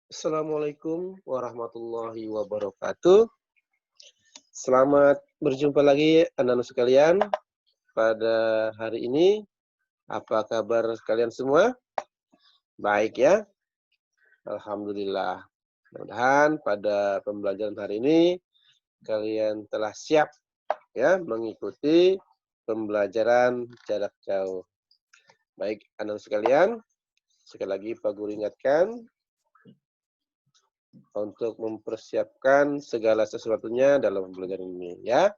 Assalamualaikum warahmatullahi wabarakatuh. Selamat berjumpa lagi anak-anak sekalian pada hari ini. Apa kabar kalian semua? Baik ya? Alhamdulillah. Mudah-mudahan pada pembelajaran hari ini kalian telah siap ya mengikuti pembelajaran jarak jauh. Baik anak-anak sekalian, sekali lagi Pak Guru ingatkan untuk mempersiapkan segala sesuatunya dalam pembelajaran ini ya.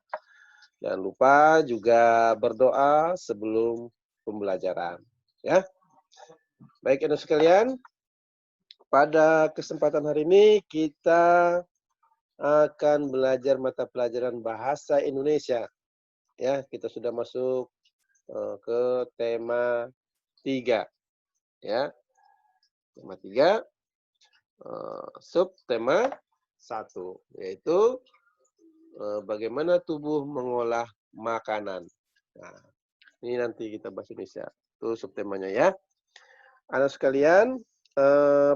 Jangan lupa juga berdoa sebelum pembelajaran ya. Baik anak sekalian, pada kesempatan hari ini kita akan belajar mata pelajaran bahasa Indonesia ya. Kita sudah masuk ke tema 3 ya. Tema 3 subtema 1 yaitu bagaimana tubuh mengolah makanan. Nah, ini nanti kita bahas Indonesia. Itu subtemanya ya. Anak sekalian,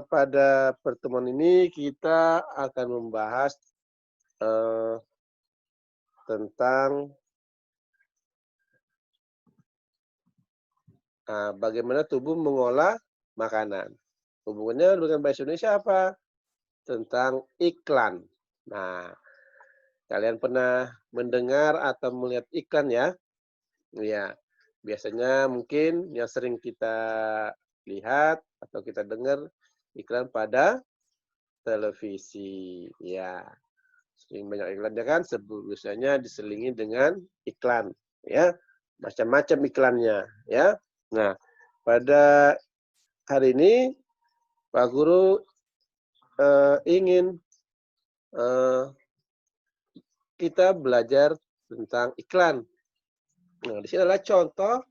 pada pertemuan ini kita akan membahas tentang bagaimana tubuh mengolah makanan. Hubungannya dengan bahasa Indonesia apa? Tentang iklan. Nah, kalian pernah mendengar atau melihat iklan ya? Ya, biasanya mungkin yang sering kita lihat atau kita dengar iklan pada televisi. Ya, sering banyak iklannya kan, biasanya diselingi dengan iklan, ya, macam-macam iklannya, ya. Nah, pada hari ini Pak Guru ingin kita belajar tentang iklan. Nah, di sini adalah contoh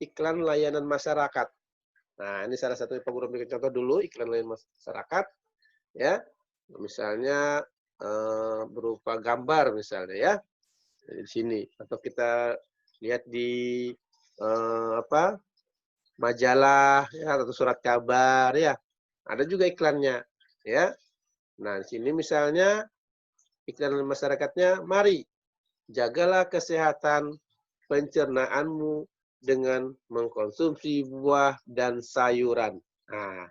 iklan layanan masyarakat. Nah, ini salah satu Pak Guru berikan contoh dulu iklan layanan masyarakat, ya. Misalnya berupa gambar misalnya ya. Di sini atau kita lihat di majalah ya atau surat kabar ya. Ada juga iklannya ya. Nah, di sini misalnya iklan masyarakatnya, mari jagalah kesehatan pencernaanmu dengan mengkonsumsi buah dan sayuran. Nah,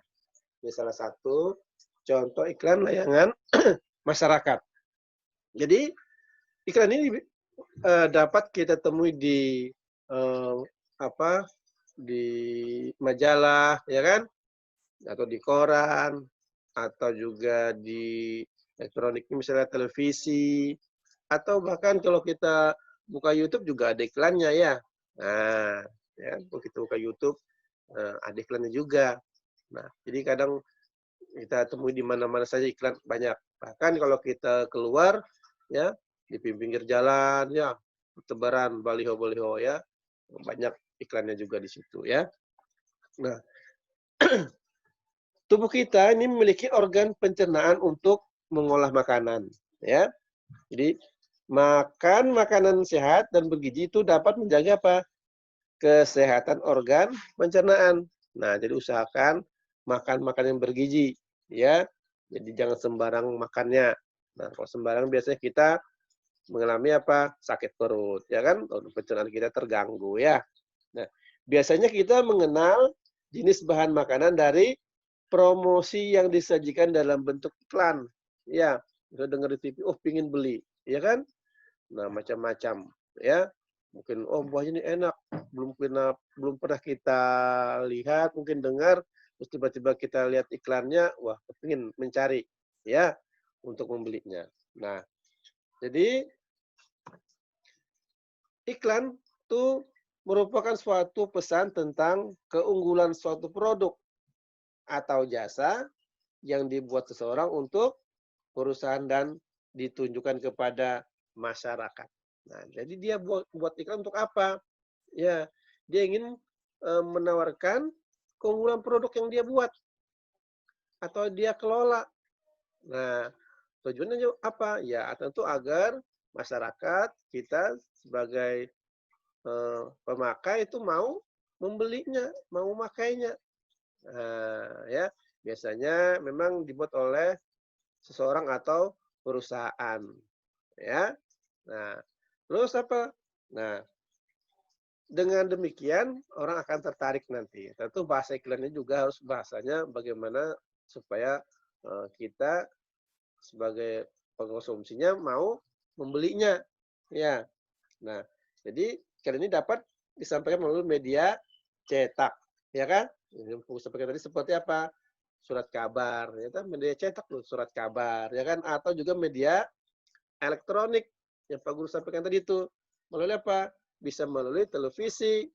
ini salah satu contoh iklan layanan masyarakat. Jadi iklan ini dapat kita temui di di majalah, ya kan? Atau di koran, atau juga di elektronik, misalnya televisi, atau bahkan kalau kita buka YouTube juga ada iklannya ya. Nah, ya, kalau kita buka YouTube ada iklannya juga. Nah, jadi kadang kita temui di mana-mana saja iklan banyak. Bahkan kalau kita keluar, ya, di pinggir jalan, ya, tebaran baliho-baliho ya, banyak iklannya juga di situ ya. Nah, tubuh kita ini memiliki organ pencernaan untuk mengolah makanan, ya. Jadi makan makanan sehat dan bergizi itu dapat menjaga apa? Kesehatan organ pencernaan. Nah, jadi usahakan makan makanan yang bergizi, ya. Jadi jangan sembarang makannya. Nah, kalau sembarang biasanya kita mengalami apa? Sakit perut, ya kan? Pencernaan kita terganggu ya. Nah, biasanya kita mengenal jenis bahan makanan dari promosi yang disajikan dalam bentuk iklan. Ya, kita dengar di TV, oh pingin beli, ya kan? Nah, macam-macam, ya. Mungkin, oh buahnya ini enak, belum pernah kita lihat, mungkin dengar, terus tiba-tiba kita lihat iklannya, wah, kepingin mencari, ya, untuk membelinya. Nah, jadi iklan itu merupakan suatu pesan tentang keunggulan suatu produk atau jasa yang dibuat seseorang untuk perusahaan dan ditunjukkan kepada masyarakat. Nah, jadi dia buat iklan untuk apa? Ya, dia ingin menawarkan keunggulan produk yang dia buat atau dia kelola. Nah, tujuannya apa? Ya, tentu agar masyarakat kita sebagai pemakai itu mau membelinya, mau memakainya. Nah, ya. biasanya memang dibuat oleh seseorang atau perusahaan, ya. Nah, terus apa? Nah, dengan demikian orang akan tertarik nanti. Tentu bahasa iklannya juga harus bahasanya bagaimana supaya kita sebagai pengkonsumsinya mau membelinya. Ya. Nah, jadi iklan ini dapat disampaikan melalui media cetak, ya kan? Yang aku sampaikan tadi seperti apa? Surat kabar, ya kan? Media cetak loh, surat kabar, ya kan? Atau juga media elektronik yang Pak Guru sampaikan tadi itu. Melalui apa? Bisa melalui televisi,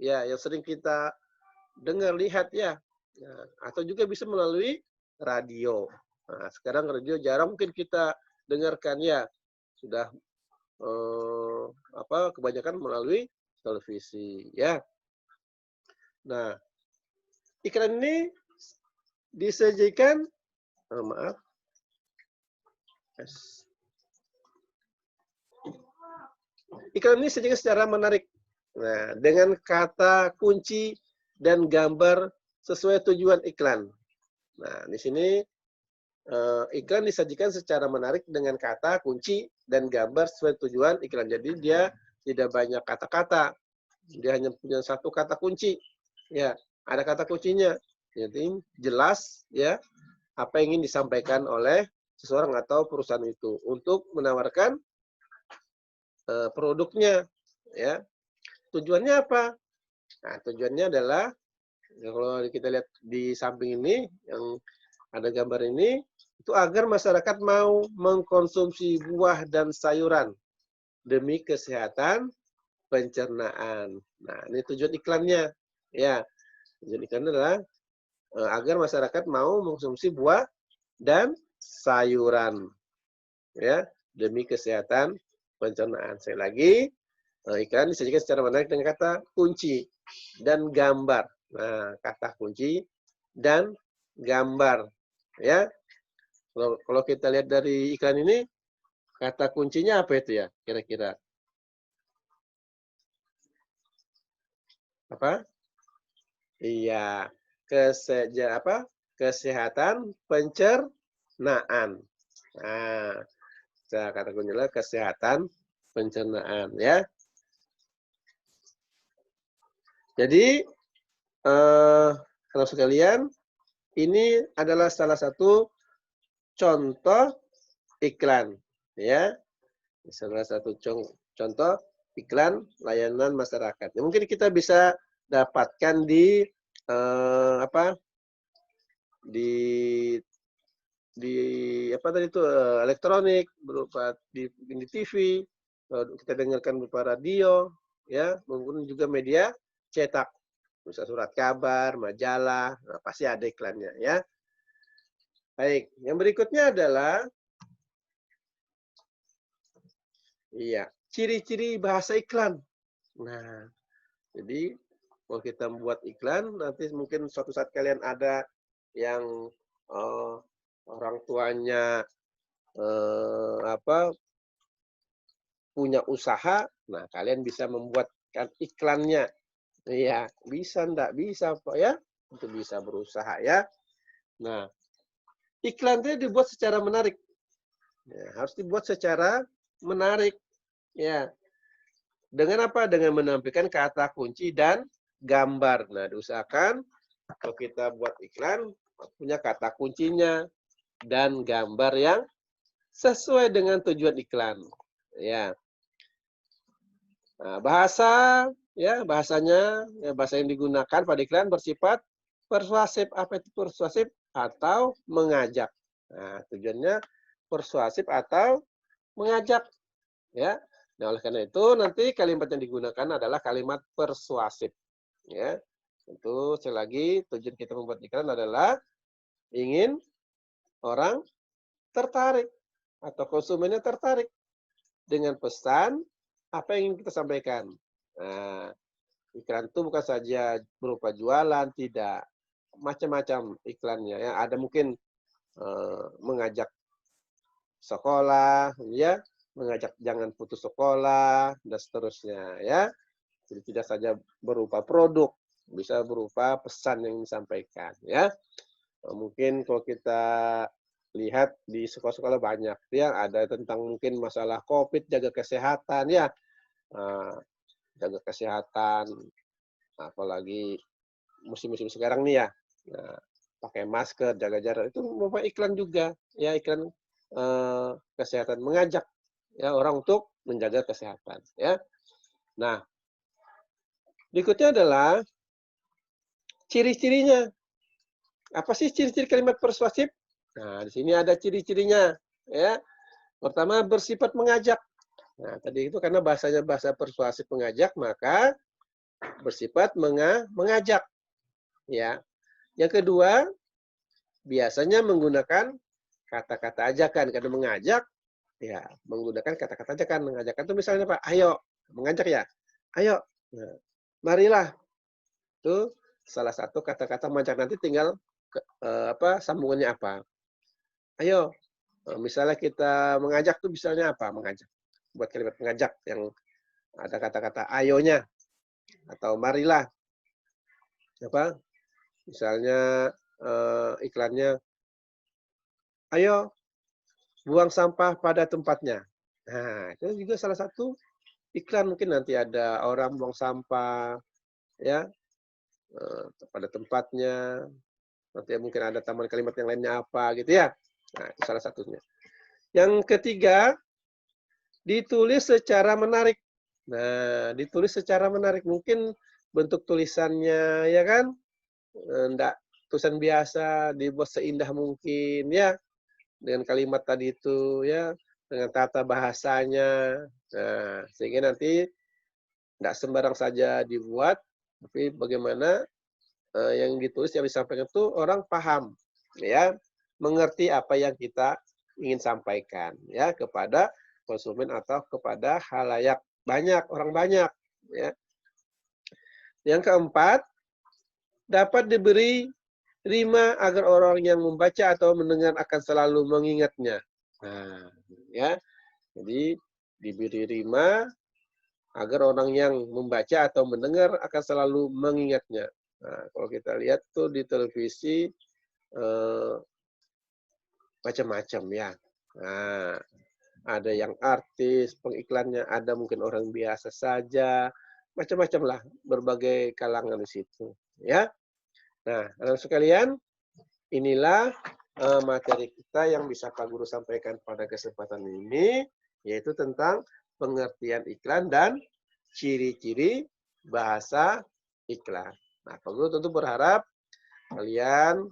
ya yang sering kita dengar lihat ya. Nah, atau juga bisa melalui radio. Nah, sekarang radio jarang mungkin kita dengarkan ya. Sudah kebanyakan melalui televisi ya. Nah, iklan ini disajikan maaf. Iklan ini disajikan secara menarik. Nah, dengan kata kunci dan gambar sesuai tujuan iklan. Nah, di sini iklan disajikan secara menarik dengan kata kunci dan gambar sesuai tujuan iklan. Jadi dia tidak banyak kata-kata. Dia hanya punya satu kata kunci. Ya, ada kata kuncinya. Jadi jelas ya apa yang ingin disampaikan oleh seseorang atau perusahaan itu untuk menawarkan produknya ya. Tujuannya apa? Nah, tujuannya adalah ya kalau kita lihat di samping ini yang ada gambar ini itu agar masyarakat mau mengkonsumsi buah dan sayuran demi kesehatan pencernaan. Nah, ini tujuan iklannya. Ya, tujuan iklannya adalah agar masyarakat mau mengkonsumsi buah dan sayuran ya demi kesehatan pencernaan. Sekali lagi, iklan disajikan secara menarik dengan kata kunci dan gambar. Nah, kata kunci dan gambar ya. Kalau kita lihat dari iklan ini, kata kuncinya apa itu ya kira-kira? Apa? Iya, kesehatan pencernaan. Nah, kata kuncinya kesehatan pencernaan ya. Jadi kalau sekalian, ini adalah salah satu contoh iklan ya. Salah satu contoh iklan layanan masyarakat. Ya, mungkin kita bisa dapatkan di di apa tadi itu elektronik berupa di TV, kita dengarkan berupa radio, ya, maupun juga media cetak, bisa surat kabar, majalah, nah, pasti ada iklannya, ya. Baik, yang berikutnya adalah, iya, ciri-ciri bahasa iklan. Nah, jadi kalau kita membuat iklan, nanti mungkin suatu saat kalian ada yang orang tuanya punya usaha, nah kalian bisa membuatkan iklannya. Iya, bisa enggak? Bisa, Pak ya. Untuk bisa berusaha ya. Nah, iklan itu dibuat secara menarik. Ya, harus dibuat secara menarik. Ya. Dengan apa? Dengan menampilkan kata kunci dan gambar. Nah, diusahakan kalau kita buat iklan punya kata kuncinya dan gambar yang sesuai dengan tujuan iklan. Ya. Nah, bahasanya bahasa yang digunakan pada iklan bersifat persuasif. Apa itu persuasif? Atau mengajak. Nah, tujuannya persuasif atau mengajak, ya. Nah, oleh karena itu nanti kalimat yang digunakan adalah kalimat persuasif, ya. Tentu sekali lagi tujuan kita membuat iklan adalah ingin orang tertarik atau konsumennya tertarik dengan pesan apa yang ingin kita sampaikan. Nah, iklan itu bukan saja berupa jualan, tidak. Macam-macam iklannya. Ya. Ada mungkin mengajak sekolah, ya, mengajak jangan putus sekolah, dan seterusnya. Ya. Jadi tidak saja berupa produk, bisa berupa pesan yang disampaikan. Ya. Mungkin kalau kita lihat di sekolah-sekolah banyak ya, ada tentang mungkin masalah COVID, jaga kesehatan ya, eee, jaga kesehatan, apalagi musim-musim sekarang nih ya. Nah, pakai masker, jaga jarak, itu merupakan iklan juga, ya iklan, kesehatan, mengajak ya orang untuk menjaga kesehatan ya. Nah, berikutnya adalah ciri-cirinya. Apa sih ciri-ciri kalimat persuasif? Nah, di sini ada ciri-cirinya ya. Pertama, bersifat mengajak. Nah, tadi itu karena bahasanya bahasa persuasif mengajak, maka bersifat mengajak ya. Yang kedua, biasanya menggunakan kata-kata ajakan. Karena mengajak, ya menggunakan kata-kata ajakan. Mengajakkan itu misalnya Pak, ayo, mengajak ya, ayo, nah, marilah. Itu salah satu kata-kata mengajak, nanti tinggal sambungannya apa. Ayo, misalnya kita mengajak tuh misalnya apa? Mengajak. Buat kalimat mengajak yang ada kata-kata ayonya atau marilah. Apa? Misalnya iklannya, ayo buang sampah pada tempatnya. Nah, itu juga salah satu iklan, mungkin nanti ada orang buang sampah ya, pada tempatnya. Nanti mungkin ada tambahan kalimat yang lainnya apa gitu ya. Nah, itu salah satunya. Yang ketiga, ditulis secara menarik. Nah, ditulis secara menarik. Mungkin bentuk tulisannya ya kan, enggak tulisan biasa, dibuat seindah mungkin ya, dengan kalimat tadi itu ya, dengan tata bahasanya. Nah, sehingga nanti enggak sembarang saja dibuat, tapi bagaimana yang ditulis, yang disampaikan itu orang paham ya, mengerti apa yang kita ingin sampaikan ya kepada konsumen atau kepada khalayak banyak, orang banyak ya. Yang keempat, dapat diberi rima agar orang yang membaca atau mendengar akan selalu mengingatnya. Nah, ya. Jadi diberi rima agar orang yang membaca atau mendengar akan selalu mengingatnya. Nah, kalau kita lihat tuh di televisi macam-macam ya. Nah, ada yang artis, pengiklannya, ada mungkin orang biasa saja, macam-macam lah, berbagai kalangan di situ, ya. Nah, anak sekalian, inilah materi kita yang bisa Pak Guru sampaikan pada kesempatan ini, yaitu tentang pengertian iklan dan ciri-ciri bahasa iklan. Nah, Pak Guru tentu berharap kalian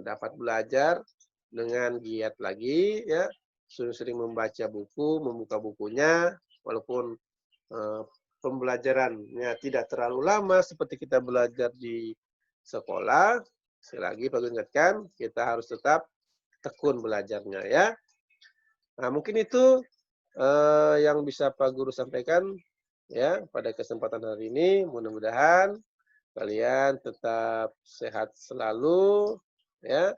dapat belajar dengan giat lagi, ya, sering-sering membaca buku, membuka bukunya, walaupun pembelajarannya tidak terlalu lama seperti kita belajar di sekolah. Sekali lagi Pak Guru ingatkan, kita harus tetap tekun belajarnya ya. Nah, mungkin itu yang bisa Pak Guru sampaikan ya pada kesempatan hari ini. Mudah-mudahan kalian tetap sehat selalu ya,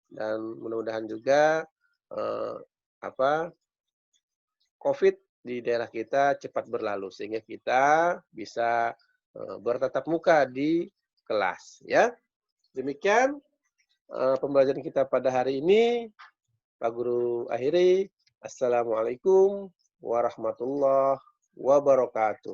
dan mudah-mudahan juga COVID di daerah kita cepat berlalu sehingga kita bisa bertatap muka di kelas ya. Demikian pembelajaran kita pada hari ini. Pak Guru akhiri. Assalamualaikum warahmatullahi wabarakatuh.